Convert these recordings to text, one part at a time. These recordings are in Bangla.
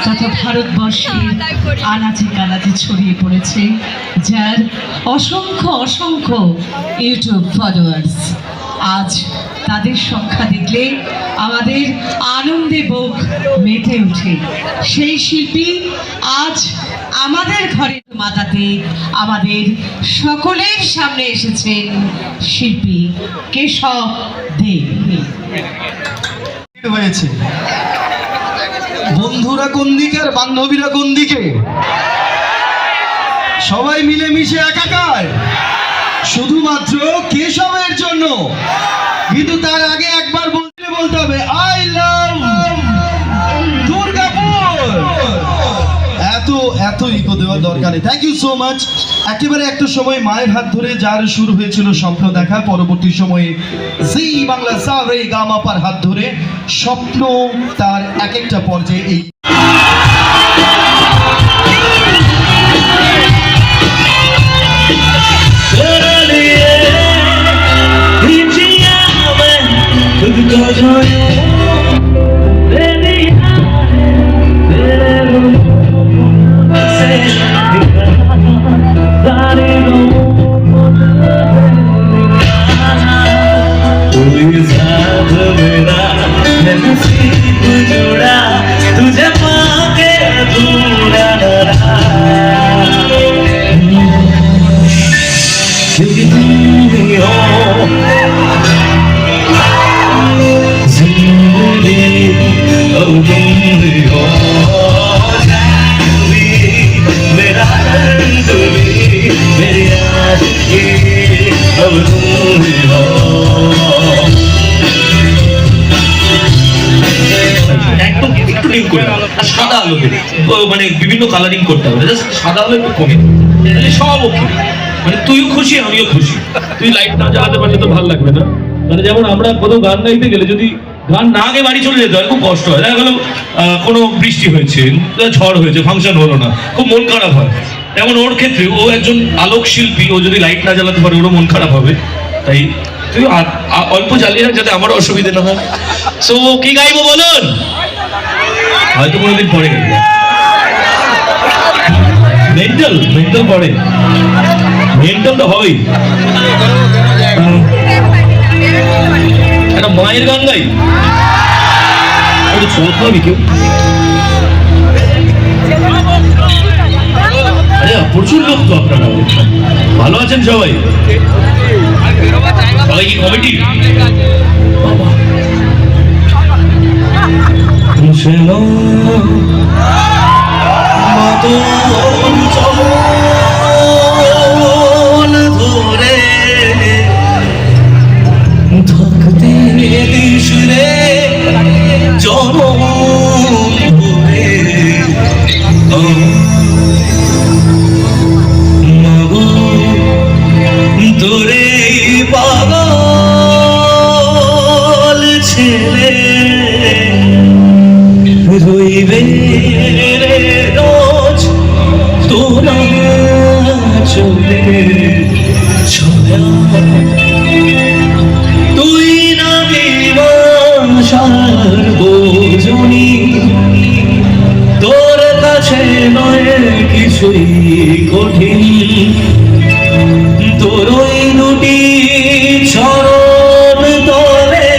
তথা ভারতবর্ষে আনাচে কানাচে ছড়িয়ে পড়েছে, যার অসংখ্য অসংখ্য ইউটিউব ফলোয়ার্স। আজ তাদের সংখ্যা দেখলে আমাদের আনন্দে বুক মেতে ওঠে। সেই শিল্পী আজ আমাদের ঘরে মাতাতে আমাদের সকলের সামনে এসেছেন শিল্পী কেশব দে। হয়েছে বন্ধুরা কোন দিকে আর বান্ধবীরা কোন দিকে, সবাই মিলেমিশে একাকার শুধুমাত্র কেশবের জন্য। কিন্তু তার আগে একবার বলতে হবে আই লাভ দুর্গাপুর। এত ইকো দেওয়ার দরকার নেই। Thank you so much. একেবারে একটা সময় মায়ের হাত ধরে যার শুরু হয়েছিল স্বপ্ন দেখা, পরবর্তী সময়ে জি বাংলা সারে গামাপার হাত ধরে স্বপ্ন তার এক একটা পর্যায়ে এই সাদা আলো মানে বিভিন্ন কালারিং করতে হবে, সাদা আলো একটু কমে সব ওকে, মানে তুইও খুশি আমিও খুশি। তুই লাইট না জ্বালাতে পারলে তো ভালো লাগবে না। মানে যেমন আমরা কোথাও গান গাইতে গেলে যদি গান না আগে বাড়ি চলে যেতে হয় খুব কষ্ট হয়। দেখা গেল কোনো বৃষ্টি হয়েছে, ঝড় হয়েছে, ফাংশন হলো না, খুব মন খারাপ হয়। যেমন ওর ক্ষেত্রে ও একজন আলোক শিল্পী, ও যদি লাইট না জ্বালাতে পারে ওরও মন খারাপ হবে। তাই তুই অল্প জ্বালিয়ে যাতে আমারও অসুবিধা না হয়। সো কি গাইবো বলুন? হয়তো কোনোদিন পরে গেল মেন্টাল পরে, মেন্টাল তো হবেই। একটা মায়ের গান গাই, চোখ হবে কেউ। আরে প্রচুর লোক তো আপনারা ভালো আছেন সবাই? সবাই কি কমিটি? ধরে থাকতে দিস রে জনম ধরে মাগো তোরে পাগল ছেলে রইবে রে রোজ তোরা চলে ছয়া। তুই না দিবাসার বোঝনি, তোর কাছে নয় কিছুই কঠিন। তোর ওই দুটি চরণ তলে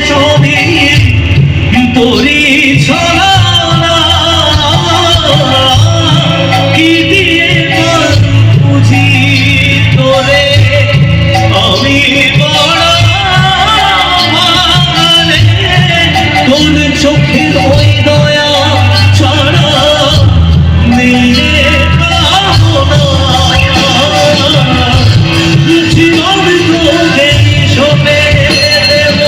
ছবি তোরি ছলা কি দিয়ে বুঝি তোরে আমি বড় তোর চোখে ওই দয়া ছাড়া মিলে জীবন তোকে সবে দেব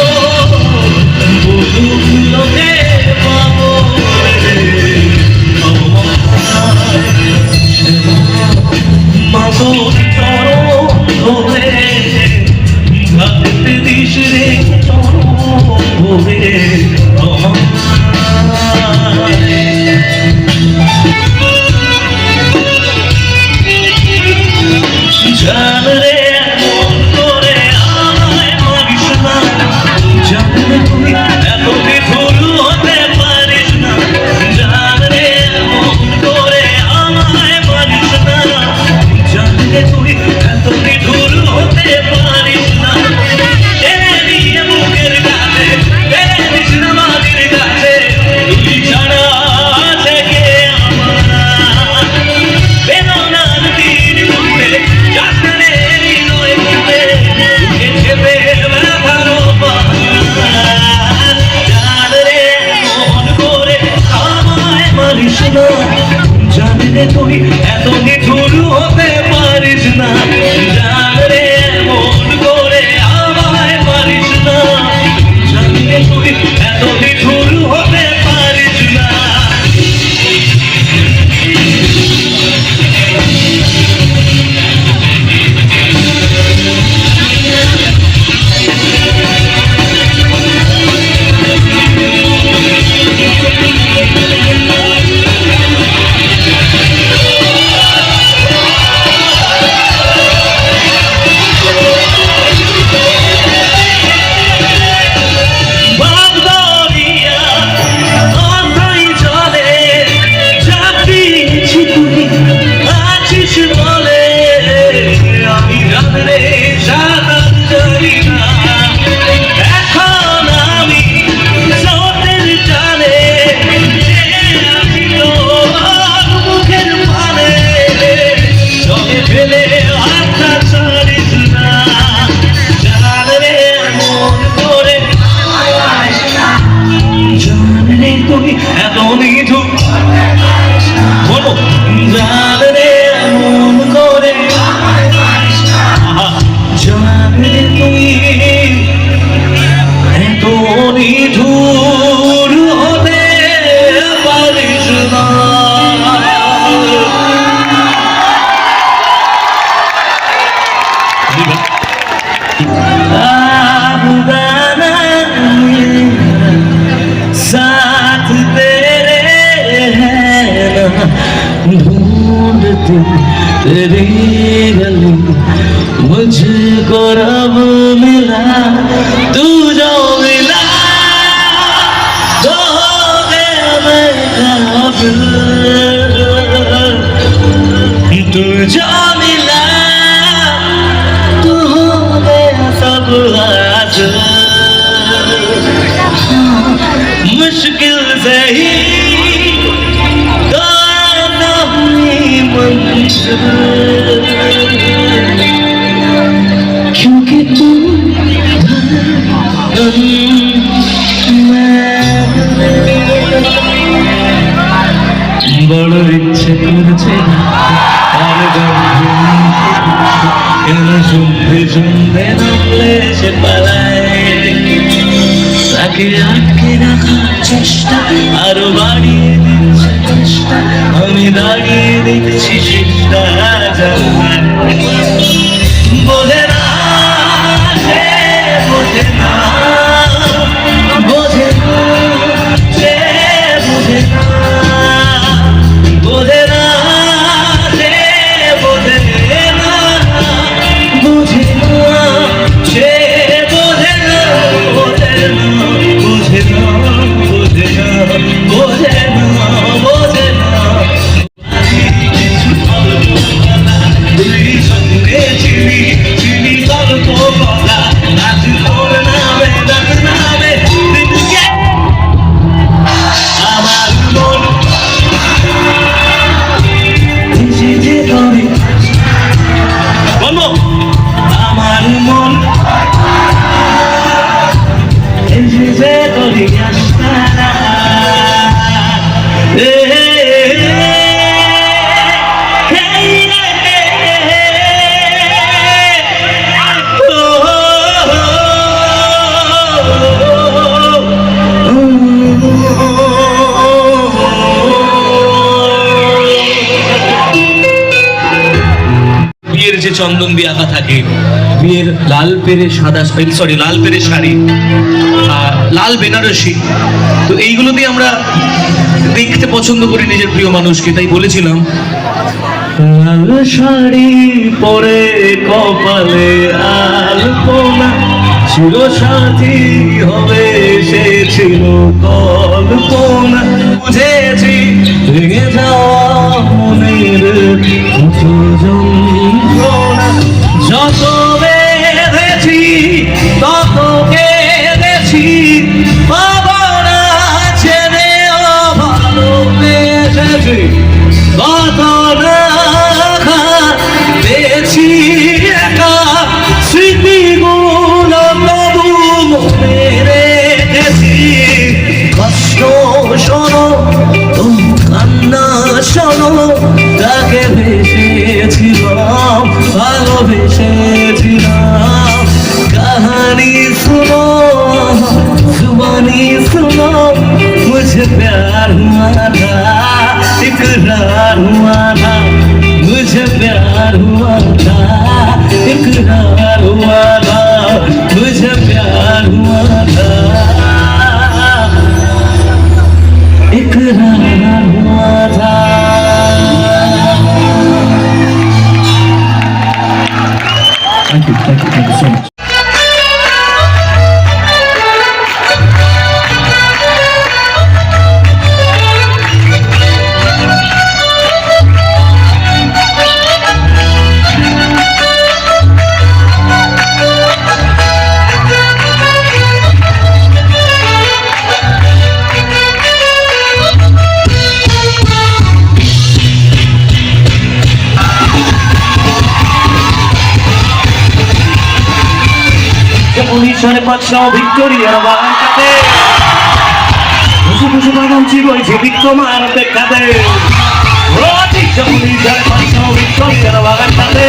লোকে পাবো। জানলে তুই এত নিঠুর হতে পারিস না, জানলে এমন করে আমায় পারিস না, জানলে তুই এত নিঠুর হতে পারিস না। तेरी गली मुझको रब मिला, तू जो मिला तो हो गया मैं काबिल, तू जो मिला तो हो गया सब हासिल, मुश्किल से ही क्योंकि तू বড় ইচ্ছে করছে আর কেন শুনতে শুনতে নামলে সে পালায়, তাকে আটকে রাখার চেষ্টা আরো বাড়িয়ে দিচ্ছে চেষ্টা, আমি দাঁড়িয়ে দেখছি চেষ্টা বোঝে না, সে বোঝে না, বোঝে না, সে বোঝে না, বোঝে না, সে বোঝে না, বোঝে না, সে বোঝে না, বোঝে না, বোঝে না, বোঝে না, বোঝে না, বোঝে না। যে চন্দন দিয়ে আঁকা থাকে, বিয়ের লাল পেরে সাদা লাল পেরে শাড়ি, লাল বেনারসি, তো এইগুলো দিয়ে আমরা দেখতে পছন্দ করি নিজের প্রিয় মানুষকে, তাই বলেছিলাম লাল শাড়ি পরে কপালে আলপনা, ছিল সাথী হবে সে ছিল কল্পনা, বুঝেছি ভেঙে যাওয়া মনের যন্ত্রণা, যত বেঁধেছি তত কেঁদেছি, বাবারা ছেড়ে ভালোবেসেছি, কত না পেয়েছি একা, স্মৃতিগুলো তবু মনে রেখেছি, কষ্ট শোনো, কান্না শোনো, प्यार हुआ था, इकरार हुआ था, मुझे प्यार हुआ था, इकरार हुआ था, मुझे प्यार हुआ था, इकरार हुआ था। Thank you so much. পুলিশের বাদশাহ ভিক্টোরিয়ার বাগানটাতে বসে বসে বাগান চিরইছে বিক্রমার অপেক্ষাতে। পুলিশের বাদশাহ ভিক্টোরিয়ার বাগানটাতে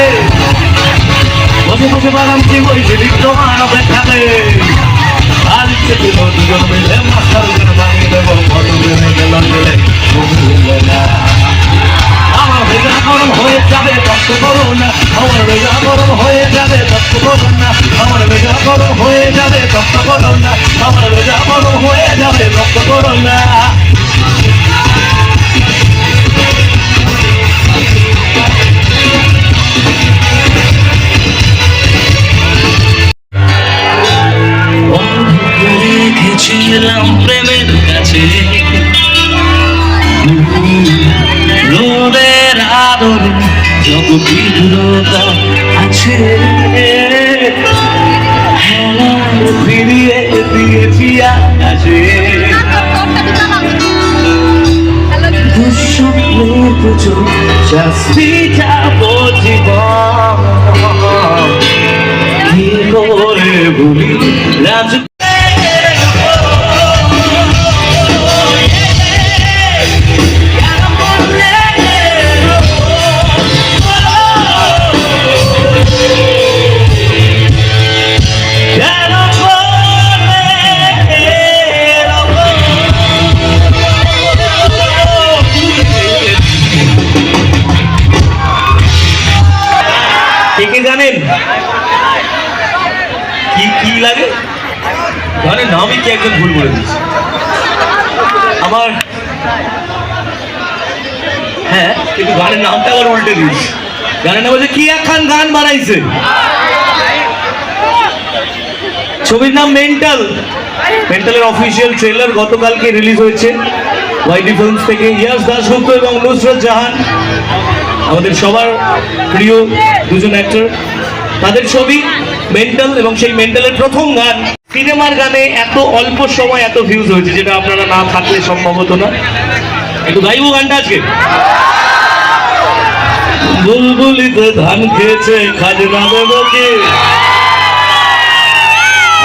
বসে বসে বাগান চিরইছে বিক্রমার অপেক্ষাতে। আর ইচ্ছে ছিল দুজন মিলে মাস্টার বানিয়ে দেবো আমার ভেজা গরম হয়ে যাবে কষ্ট করো না, আমার ভেজা গরম হয়ে যাবে কষ্ট করো না, আমার ভেজা গরম হয়ে যাবে কষ্ট করো না, আমার ভেজা গরম হয়ে যাবে কষ্ট করো না। রেখেছিলাম প্রেমের কাছে রোদের আদরে যত তীব্রতা আছে, ফিরিয়ে দিয়েছি আকাশে দুঃস্বপ্নের প্রচুর শাস্তি যাবো জীবন কি করে ভুলি রাজ জানেন কি কি লাগে গানের নামই কি একজন ভুল বলে দিচ্ছে আমার, হ্যাঁ কিন্তু গানের নামটা আবার উল্টে দিয়েছে। গানের নাম হচ্ছে কি একখান গান বানাইছে, ছবির নাম মেন্টাল। মেন্টালের অফিসিয়াল ট্রেলার গতকালকে রিলিজ হয়েছে ওয়াইডি ফিল্মস থেকে। ইয়াস দাশগুপ্ত এবং নুসরত জাহান আমাদের সবার প্রিয় দুজন অ্যাক্টর, তাদের ছবি মেন্টাল এবং সেই মেন্টালের প্রথম গান। সিনেমার গানে এত অল্প সময় এত ভিউজ হয়েছে যেটা আপনারা না থাকলে সম্ভব হতো না। একটু গাইবো গানটা আজকে। বুলবুলিতে ধান খেয়েছে খাজনা দেব কি,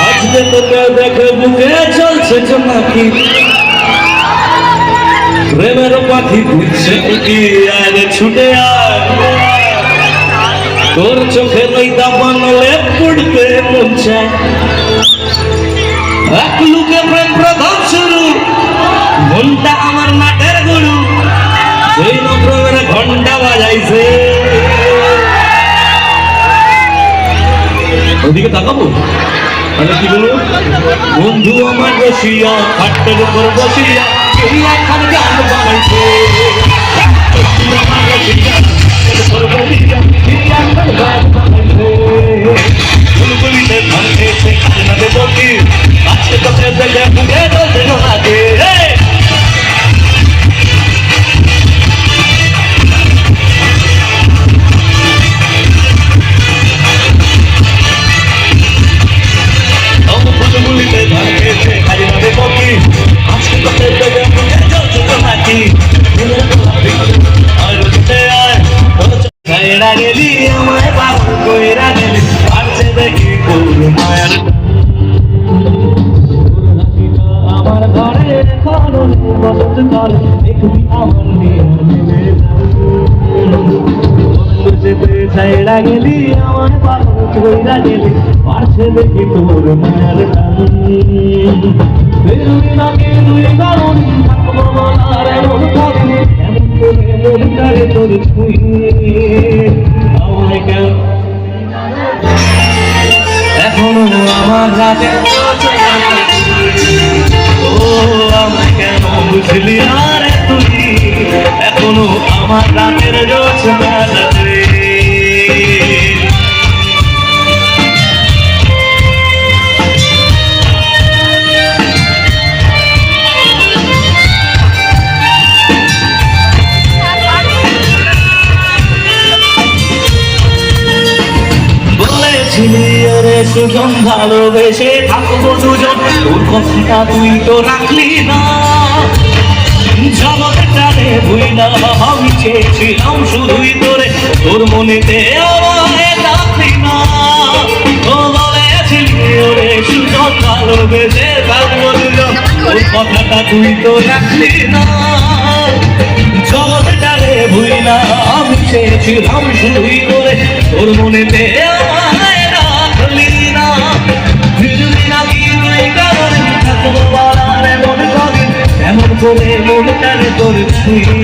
আজকে তোকে দেখে বুকে চলছে নাকি, প্রেমের পাখি ঘুরছে কি, আয় ছুটে আয় তোর চোখে ওই দাবানলে পড়তে মন চায়, এক লুকে প্রেম প্রথম শুরু, মনটা আমার নাটের গরু, সেই প্রেমের ঘন্টা বাজাইছে। ওদিকে তাকাবো তাহলে কি বলবো, বন্ধু আমার বসিয়া খাটের উপর বসিয়া এই একখান গান বানাইছে, বুলবুলিতে ধান খেয়েছে খাজনা দেব কি, আজকে তোকে দেখে বুকে চলছে নাকি। বুলবুলিতে ধান খেয়েছে খাজনা দেব কি, আজকে তোকে দেখে বুকে চলছে নাকি। ছাইড়া গেলি আমায় বাবু কইরা গেলি, পারছে দেখি তোর মায়ের আমার ঘরে এখনো বসত করে, দেখবি আমার নিয়ে ছাইড়া গেলি আমায় বাবু কইরা গেলি, পারছে দেখি তোর মায়ের টান। বেরুনি নাকি দুই কারণ বুঝলি আর তুই এখনো আমার রাতের জোছনাতে বলেছিলি রে সুজন ভালোবেসে থাকবো দুজন, তোর কথাটা তুই তো রাখলি না। জগৎটারে ভুইলা আমি চেয়েছিলাম শুধুই তোরে, তোর মনেতে আমায় রাখলি না। ও বলেছিলি রে সুজন ভালোবেসে থাকবো দুজন, তোর কথাটা তুই তো রাখলি না। জগৎটারে ভুইলা আমি চেয়েছিলাম শুধুই তোরে, তোর মনেতে আমায় রাখলি না। ফিরবি নাকি এই কারণে থাকবো বলার এমন কদিন, এমন করে মনটারে তোর ছুঁয়ে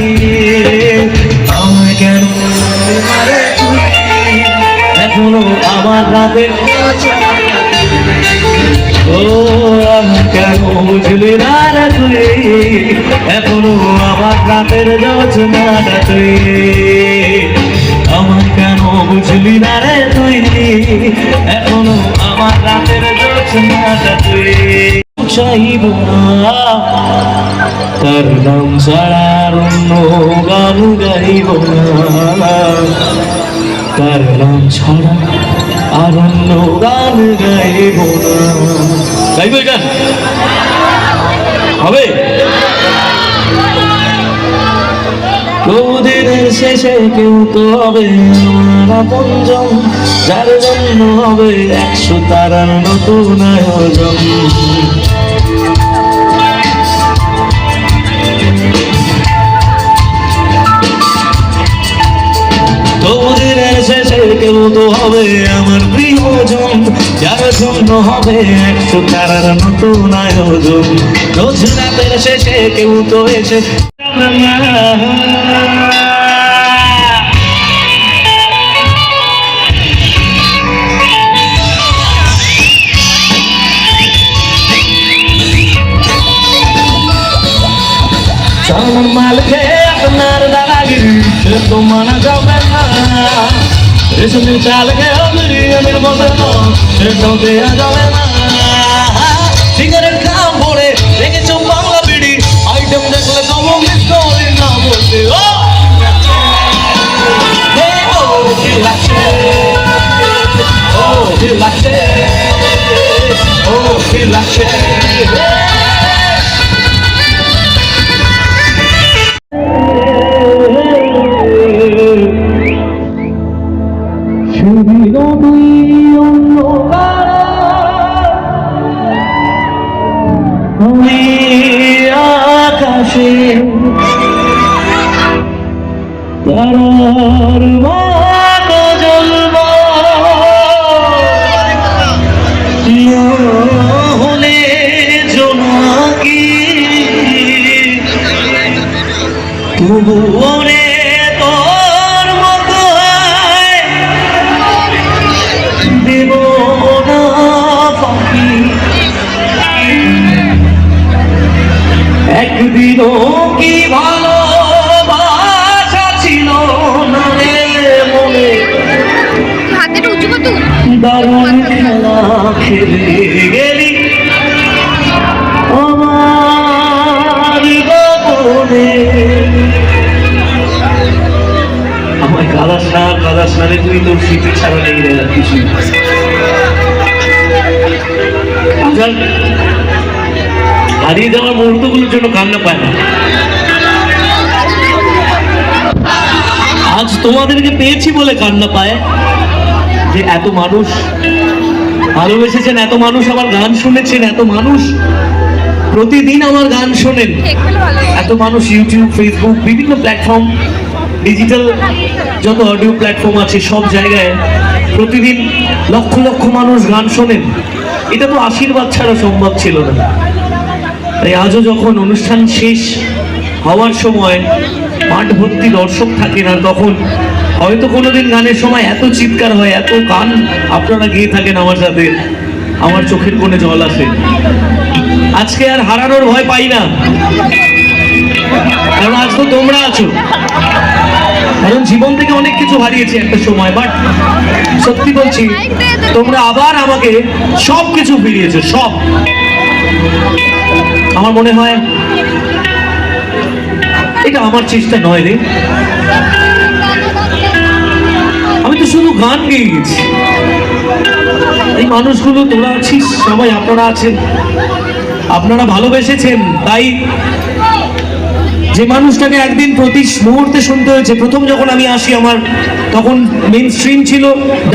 আমায় কেন মারে তুই এখনো আমার রাতে। ও আমি কেন বুঝলি না রে তুই এখনো আমার রাতের জোছনাটা তুই, আমার কেন বুঝলি না রে তুই এখনো আমার রাতের জোছনাটা তুই। চাইব না তার নাম ছাড়া অন্য গান গাইব না, তার নাম ছাড়া আর অন্য গান গাইব না। গাইব গান হবে প্রতিদিনের শেষে কেউ তো হবে আমার আপনজন, যার জন্য হবে 100 তারার নতুন আয়োজন। প্রতিদিনের শেষে কেউ তো হবে আমার প্রিয়জন, যার জন্য হবে 100 তারার নতুন আয়োজন। রোজ রাতের শেষে কেউ তো এসে চালার মাল খেয়ে আপনার দাদাগিরি সে তো মানা যাবে না। রেশনের চাল খেয়ে বিরিয়ানির মতো সেটাও দেওয়া যাবে না। সিগারেট খাওয়া পড়ে রেখেছো বাংলা বিড়ি, আইটেম দেখলে তবু মিস করি না বলতে। ও কি লাগছে, ও কি লাগছে, ও কি লাগছে। আকাশে তারার মতো জ্বলব হলে জোনাকি, তবু ওরে তোর মতো দেব না ফাঁকি। একদিনও কি ভালোবাসা ছিল না রে মনে, দারুণ খেলা খেলে গেলি আমার গোপনে। আমায় কাদাস না রে তুই, তোর স্মৃতি ছাড়া নেই রে কিছু। হারিয়ে যাওয়ার মুহূর্তগুলোর জন্য কান্না পায় না। আজ তোমাদেরকে পেয়েছি বলে কান্না পায়, যে এত মানুষ ভালোবেসেছেন, এত মানুষ আমার গান শুনেছেন, এত মানুষ প্রতিদিন আমার গান শোনেন, এত মানুষ ইউটিউব, ফেসবুক, বিভিন্ন প্ল্যাটফর্ম, ডিজিটাল যত অডিও প্ল্যাটফর্ম আছে সব জায়গায় প্রতিদিন লক্ষ লক্ষ মানুষ গান শোনেন। এটা তো আশীর্বাদ ছাড়া সম্ভব ছিল না। তাই আজও যখন অনুষ্ঠান শেষ হওয়ার সময় মাঠ ভর্তি দর্শক থাকে না, তখন হয়তো কোনোদিন গানের সময় এত চিৎকার হয়, এত গান আপনারা গেয়ে থাকেন আমার সাথে, আমার চোখের কোণে জল আসে। আজকে আর হারানোর ভয় পাই না, পারছো? কারণ জীবন থেকে অনেক কিছু হারিয়েছি একটা সময়, বাট সত্যি বলছি তোমরা আবার আমাকে সব কিছু ফিরিয়েছো, সব। আমার মনে হয় এটা আমার চেষ্টা নয় রে, আমি তো শুধু গান গেয়ে গেছি। এই মানুষগুলো তোরা আছিস, সবাই আপনারা আছেন, আপনারা ভালোবেসেছেন, তাই যে মানুষটাকে একদিন প্রতি মুহূর্তে শুনতে হয়েছে। প্রথম যখন আমি আসি আমার তখন মেইন স্ট্রিম ছিল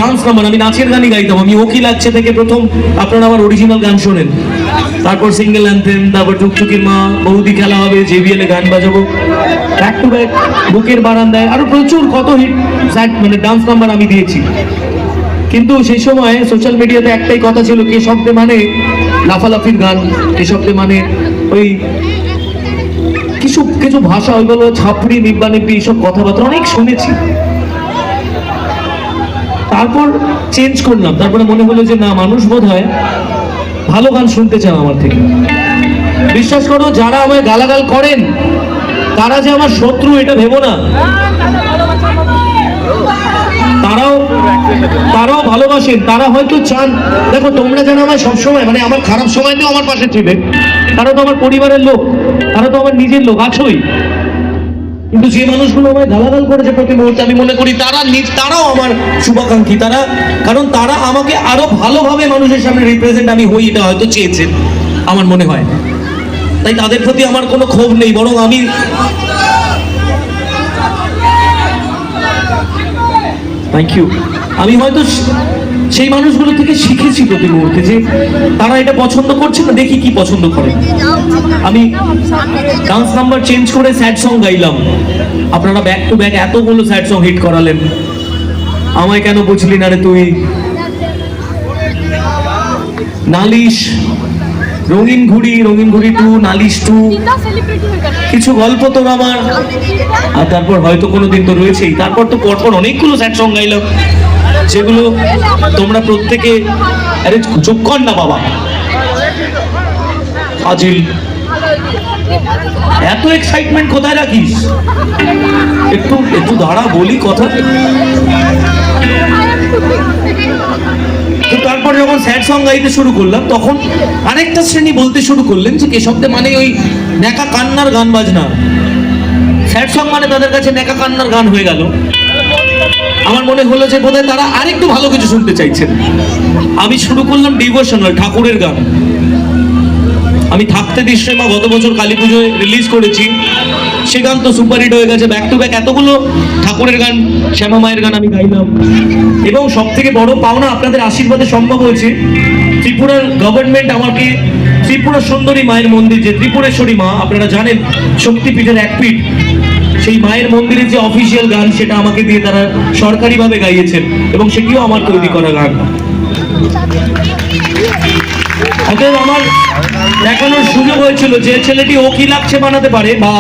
ডান্স নাম্বার, আমি নাচের গানই গাইতাম। আমি ওকি লাগছে থেকে প্রথম আপনারা আমার অরিজিনাল গান শোনেন, তারপর সিঙ্গেল অ্যান্থেম, তারপর টুকটুকির মা, বৌদি খেলা হবে, JBL এ গান বাজাবো, ব্যাক টু ব্যাক, বুকের বারান্দায়, আরো প্রচুর কত হিট মানে ডান্স নাম্বার আমি দিয়েছি। কিন্তু সেই সময় সোশ্যাল মিডিয়াতে একটাই কথা ছিল, কে শব্দে মানে লাফালাফির গান, কে শব্দে মানে ওই কিছু কিছু ভাষা, ওইগুলো ছাপড়ি নিব্বা নিব্বি এইসব কথাবার্তা অনেক শুনেছি। তারপর চেঞ্জ করলাম, তারপরে মনে হলো যে না, মানুষ বোধ হয় ভালো গান শুনতে চান আমার থেকে। বিশ্বাস করো, যারা আমায় গালাগাল করেন তারা যে আমার শত্রু এটা ভেবো না, তারাও ভালোবাসেন, তারা হয়তো চান। দেখো তোমরা যেন আমায় সবসময়, মানে আমার খারাপ সময়তেও আমার পাশে ছিলে, তারা তো আমার পরিবারের লোক, তারা তো আমার নিজের লোক, আছোই। কিন্তু যে মানুষগুলো আমায় গালাগাল করেছে প্রতি মুহূর্তে, আমি মনে করি তারাও আমার শুভাকাঙ্ক্ষী, কারণ তারা আমাকে আরো ভালোভাবে মানুষের সামনে রিপ্রেজেন্ট আমি হই, এটা হয়তো চেয়েছেন আমার মনে হয়। তাই তাদের প্রতি আমার কোনো ক্ষোভ নেই, বরং আমি থ্যাংক ইউ, আমি হয়তো সেই মানুষগুলো থেকে শিখেছি প্রতি মুহূর্তে যে তারা এটা পছন্দ করছে না, দেখি কি পছন্দ করে। আমি ডান্স নাম্বার চেঞ্জ করে স্যাড সং গাইলাম, আপনারা ব্যাক টু ব্যাক এতগুলো স্যাড সং হিট করালেন, আমায় কেন বুঝলি না রে তুই, নালিশ, রঙিন ঘুড়ি 2, নালিশ 2, কিছু গল্প তোর আমার, আর তারপর হয়তো কোনোদিন তো রয়েছেই। তারপর তো পরপর অনেকগুলো স্যাড সং গাইলাম, যেগুলো তোমরা প্রত্যেকে, আরে চুপ কর না বাবা ফাজিল, এত এক্সাইটমেন্ট কোথায় রাখিস, একটু দাঁড়া বলি কথা। তো তারপর যখন স্যাড সং গাইতে শুরু করলাম, তখন আরেকটা শ্রেণী বলতে শুরু করলেন যে কে শব্দে মানে ওই নেকা কান্নার গান বাজনা। স্যাড সং মানে তাদের কাছে নেকা কান্নার গান হয়ে গেল। আমার মনে হলো যে বোধহয় তারা আরেকটু ভালো কিছু শুনতে চাইছেন। আমি শুরু করলাম ডিভোশনাল ঠাকুরের গান। আমি থাকতে দৃশ্যে মা গত বছর কালী পুজোয় রিলিজ করেছি, সে গান তো সুপারহিট হয়ে গেছে। ব্যাক টু ব্যাক এতগুলো ঠাকুরের গান, শ্যামা মায়ের গান আমি গাইলাম। এবং সব থেকে বড় পাওনা, আপনাদের আশীর্বাদে সম্ভব হয়েছে। ত্রিপুরার গভর্নমেন্ট আমাকে ত্রিপুরা সুন্দরী মায়ের মন্দির, যে ত্রিপুরেশ্বরী মা আপনারা জানেন শক্তিপীঠের এক পীঠ, সেই মায়ের মন্দিরের যে অফিসিয়াল গান সেটা আমাকে দিয়ে তারা সরকারিভাবে গাইয়েছেন, এবং সেটিও আমার তৈরি করা গান। অতএব আমার দেখানোর সুযোগ হয়েছিল যে ছেলেটি ও কি লাগছে বানাতে পারে, বা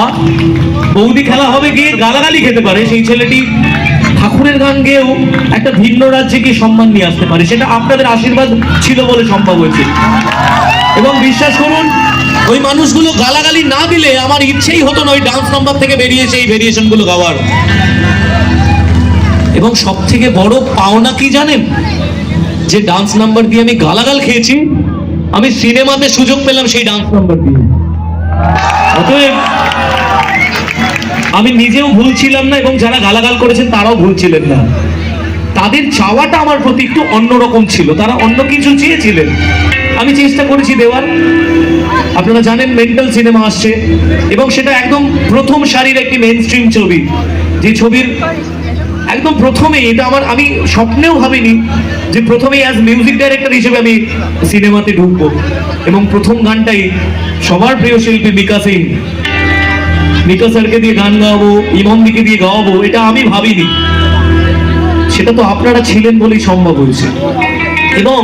বৌদি খেলা হবে গিয়ে গালাগালি খেতে পারে, সেই ছেলেটি ঠাকুরের গান গেয়েও একটা ভিন্ন রাজ্যে গিয়ে সম্মান নিয়ে আসতে পারে। সেটা আপনাদের আশীর্বাদ ছিল বলে সম্ভব হয়েছে। এবং বিশ্বাস করুন, ওই মানুষগুলো গালাগালি না দিলে আমার ইচ্ছেই হতো না ওই ডান্স নাম্বার থেকে বেরিয়েছে এই ভেরিয়েশনগুলো গাওয়ার। এবং সব থেকে বড় পাওনা কি জানেন, যে ডান্স নাম্বার দিয়ে আমি গালাগাল খেয়েছি, আমি সিনেমাতে সুযোগ পেলাম সেই ডান্স নাম্বার দিয়ে। অতএব আমি নিজেও ভুল ছিলাম না, এবং যারা গালাগাল করেছেন তারাও ভুল ছিলেন না। তাদের চাওয়াটা আমার প্রতি একটু অন্যরকম ছিল, তারা অন্য কিছু চেয়েছিলেন, আমি চেষ্টা করেছি দেওয়ার। আপনারা জানেন মেন্টাল সিনেমা আসছে, এবং সেটা একদম প্রথম সারির একটি মেইন স্ট্রিম ছবি, যে ছবির একদম প্রথমেই, এটা আমি স্বপ্নেও ভাবিনি যে প্রথমেই অ্যাজ মিউজিক ডাইরেক্টর হিসেবে আমি সিনেমাতে ঢুকবো, এবং প্রথম গানটাই সবার প্রিয় শিল্পী মিকা সিং, মিকা স্যারকে দিয়ে গান গাওয়াবো, ইমন দিকে দিয়ে গাওয়াবো, এটা আমি ভাবিনি। সেটা তো আপনারা ছিলেন বলেই সম্ভব হয়েছে। এবং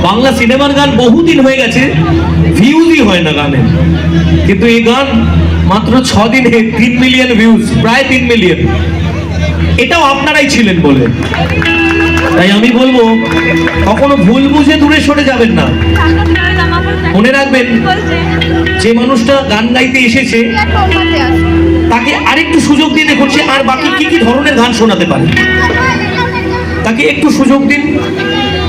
বাংলা সিনেমার গান বহুদিন হয়ে গেছে, ভিউজই হয় না গানে, কিন্তু এই গান মাত্র 6 দিনে 3 মিলিয়ন ভিউজ, প্রায় 3 মিলিয়ন। এটাও আপনারাই ছিলেন বলে। তাই আমি বলবো, কখনো ভুল বুঝে দূরে সরে যাবেন না। মনে রাখবেন, যে মানুষটা গান গাইতে এসেছে তাকে আরেকটু সুযোগ দিয়ে দেখুন সে আর বাকি কি কি ধরনের গান শোনাতে পারে। তাকে একটু সুযোগ দিন,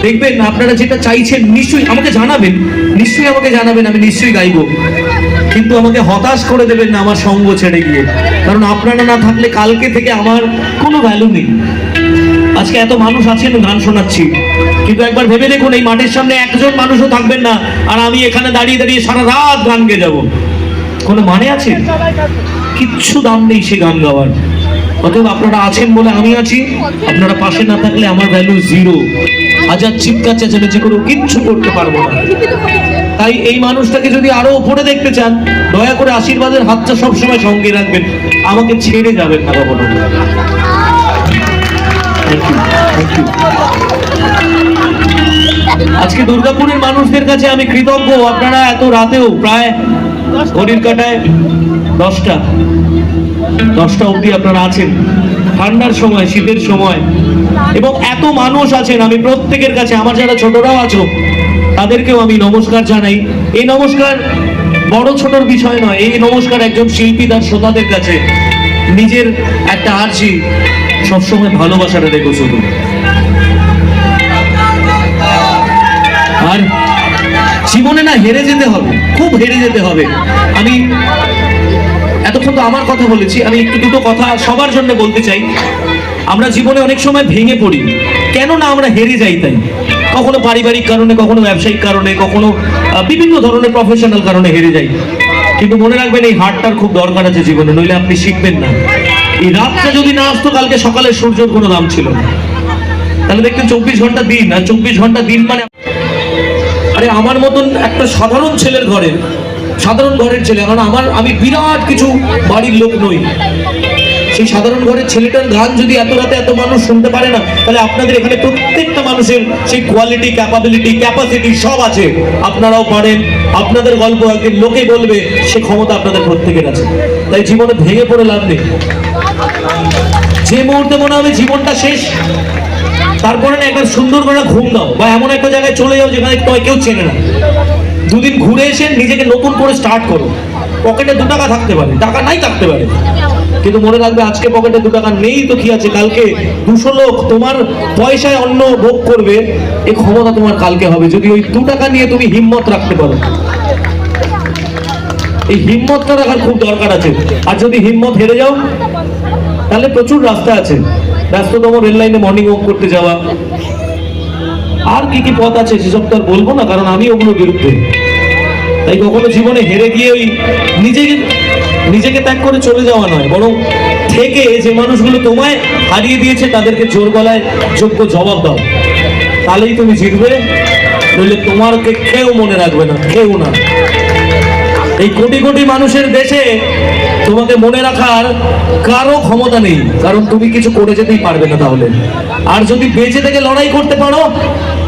দেখবেন আপনারা যেটা চাইছেন নিশ্চয়ই আমাকে জানাবেন, নিশ্চয়ই আমাকে জানাবেন, আমি নিশ্চয়ই গাইবো। কিন্তু আমাকে হতাশ করে দেবেন না আমার সঙ্গ ছেড়ে গিয়ে, কারণ আপনারা না থাকলে কালকে থেকে আমার কোনো ভ্যালু নেই। আজকে এত মানুষ আছেন গান শোনাচ্ছি, কিন্তু একবার ভেবে দেখুন এই মাঠের সামনে একজন মানুষও থাকবেন না আর আমি এখানে দাঁড়িয়ে দাঁড়িয়ে সারা রাত গান গেয়ে যাবো, কোনো মানে আছে? কিচ্ছু দাম নেই সে গান গাওয়ার। অতএব আপনারা আছেন বলে আমি আছি, আপনারা পাশে না থাকলে আমার ভ্যালু জিরো। হাজার চিৎকার চেঁচামেচি করে কিচ্ছু করতে পারবো না। তাই এই মানুষটাকে যদি আরো উপরে দেখতে চান, দয়া করে আশীর্বাদের হাতটা সবসময় সঙ্গে রাখবেন, আমাকে ছেড়ে যাবেন না কখনো। আজকে দুর্গাপুরের মানুষদের কাছে আমি কৃতজ্ঞ, আপনারা এত রাতেও প্রায় ঘড়ির কাঁটায় 10টা অবধি আপনারা আছেন, ঠান্ডার সময়, শীতের সময়, এবং এত মানুষ আছেন। আমি প্রত্যেকের কাছে, আমার যারা ছোটরাও আছো তাদেরকেও আমি নমস্কার জানাই। এই নমস্কার বড় ছোটর বিষয় নয়, এই নমস্কার একজন শিল্পী তার শ্রোতাদের কাছে নিজের একটা আর্জি, সবসময় ভালোবাসাটা দেখো শুধু। আর জীবনে না হেরে যেতে হবে, খুব হেরে যেতে হবে। আমি এতক্ষণ তো আমার কথা বলেছি, আমি একটু দুটো কথা সবার জন্য বলতে চাই। আমরা জীবনে অনেক সময় ভেঙে পড়ি, কেন না আমরা হেরে যাই তাই। কখনো পারিবারিক কারণে, কখনো ব্যবসায়িক কারণে, কখনো বিভিন্ন ধরনের প্রফেশনাল কারণে হেরে যাই। কিন্তু মনে রাখবেন এই হারটার খুব দরকার আছে জীবনে, নইলে আপনি শিখবেন না। এই রাতটা যদি না আসতো কালকে সকালে সূর্যের কোনো দাম ছিল না। তাহলে দেখতেন 24 ঘন্টা দিন, আর 24 ঘন্টা দিন মানে আরে আমার মতন একটা সাধারণ ছেলের ঘরের, সাধারণ ঘরের ছেলে, কারণ আমি বিরাট কিছু বাড়ির লোক নই। সেই সাধারণ ঘরের ছেলেটার গান যদি এত রাতে এত মানুষ শুনতে পারে না, তাহলে আপনাদের এখানে প্রত্যেকটা মানুষের সেই কোয়ালিটি, ক্যাপাবিলিটি, ক্যাপাসিটি সব আছে। আপনারাও পারেন, আপনাদের গল্প একদিন লোকে বলবে, সে ক্ষমতা আপনাদের প্রত্যেকের আছে। তাই জীবনে ভেঙে পড়ে লাভ নেই। যে মুহূর্তে মনে হবে জীবনটা শেষ, তারপরে না একবার সুন্দর করে ঘুম দাও, বা এমন একটা জায়গায় চলে যাও যেখানে তোমায় কেউ চেনে না। দুদিন ঘুরে এসে নিজেকে নতুন করে স্টার্ট করো। পকেটে 2 টাকা থাকতে পারে, টাকা নাই থাকতে পারে, কিন্তু মনে রাখবে আজকে পকেটে 2 টাকা নেই তো কি আছে, কালকে 200 লোক তোমার পয়সায় অন্ন ভোগ করবে, এই ক্ষমতা তোমার কালকে হবে যদি ওই 2 টাকা নিয়ে তুমি হিম্মত রাখতে পারো। এই হিম্মতটা রাখার খুব দরকার আছে। আর যদি হিম্মত হেরে যাও, তাহলে প্রচুর রাস্তা আছে। ব্যস্ততম রেল লাইনে মর্নিং ওয়াক করতে যাওয়া, আর কি কি পথ আছে সেসব তো আর বলবো না, কারণ আমি ওগুলোর বিরুদ্ধে। তাই কখনো জীবনে হেরে গিয়ে ওই নিজেকে ত্যাগ করে চলে যাওয়া নয়, বরং থেকে যে মানুষগুলো তোমায় হারিয়ে দিয়েছে তাদেরকে জোর গলায় যোগ্য জবাব দাও, তাহলেই তুমি জিতবে। নইলে তোমারকে কেউ মনে রাখবে না, কেউ না। এই কোটি কোটি মানুষের দেশে তোমাকে মনে রাখার কারো ক্ষমতা নেই, কারণ তুমি কিছু করে যেতেই পারবে না তাহলে। আর যদি বেঁচে থেকে লড়াই করতে পারো,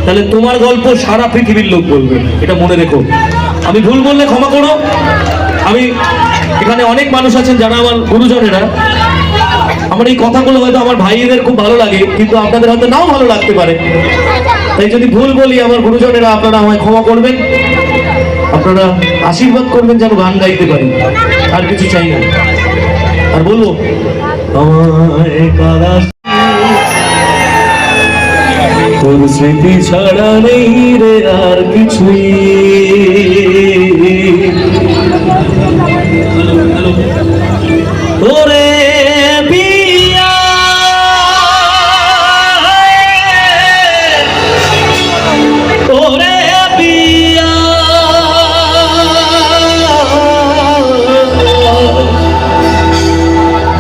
তাহলে তোমার গল্প সারা পৃথিবীর লোক বলবে, এটা মনে রেখো। আমি ভুল বললে ক্ষমা করো। আমি এখানে অনেক মানুষ আছেন যারা আমার গুরুজনেরা, আমার এই কথাগুলো হয়তো আমার ভাইদের খুব ভালো লাগে, কিন্তু আপনাদের হয়তো নাও ভালো লাগতে পারে। তাই যদি ভুল বলি আমার গুরুজনেরা, আপনারা আমায় ক্ষমা করবেন, আপনারা আশীর্বাদ করবেন যেন গান গাইতে পারি, আর কিছু চাই না। আর বলবো তোর স্মৃতি ছাড়া নেই রে আর কিছুই, তোরে বিয়া তোরে বিয়া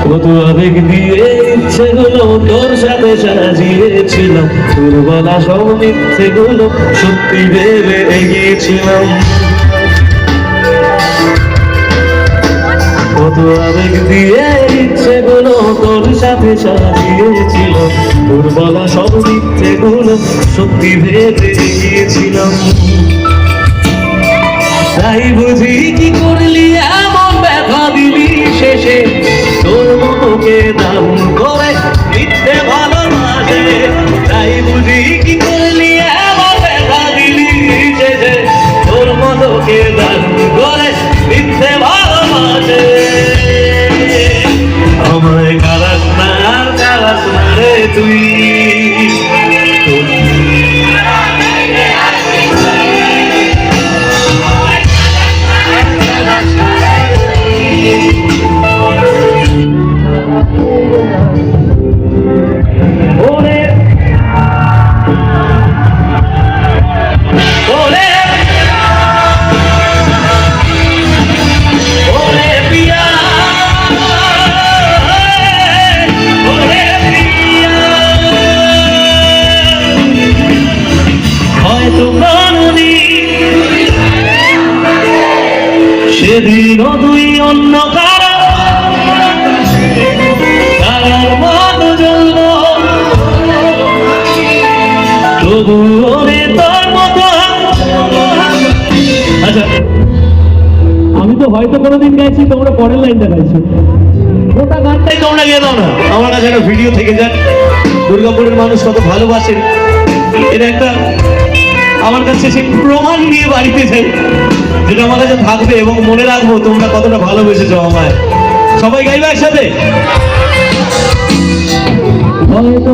কত আবেগ দিয়ে ইচ্ছে হলো তোর সাথে সাজিয়েছিলাম, তোর বলা সব মিথ্যে গুলো সত্যি ভেবে এগিয়েছিলাম। কত আবেগ দিয়ে ইচ্ছে গুলো তোর সাথে সাজিয়েছিলাম, তোর বলা সব মিথ্যে গুলো সত্যি ভেবে এগিয়েছিলাম। তাই বুঝি কি করলি এমন ব্যথা দিলি শেষে, তোর মতোকে দাম করে মিথ্যে ভালোবাসে। তাই বুঝি কি করলি এমন ব্যথা দিলি শেষে, তোর মতোকে দাম করে মিথ্যে ভালোবাসে। লাইনটা গাইছো, গোটা গানটাই তোমরা গিয়ে দাও না, আমার কাছে একটা ভিডিও থেকে যাক, দুর্গাপুরের মানুষ কত ভালোবাসে, এটা একটা আমার কাছে সেই প্রমাণ নিয়ে বাড়িতে যাই, যেটা আমার কাছে থাকবে এবং মনে রাখবো তোমরা কতটা ভালোবেসেছো আমায়। সবাই গাইবে একসাথে। হয়তো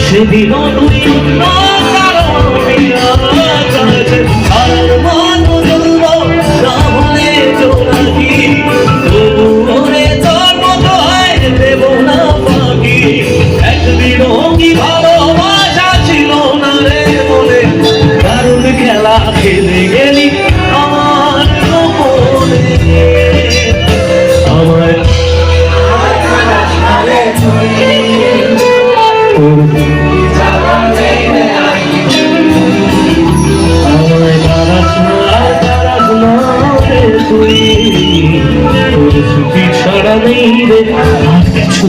সেদিন তুই একদিনও কি ভালোবাসা ছিল না রে বলে দারুণ খেলা খেলে গেলি আমার মনে, আমার তুই তোর সুখী ছাড়া নেই রে আর কিছু।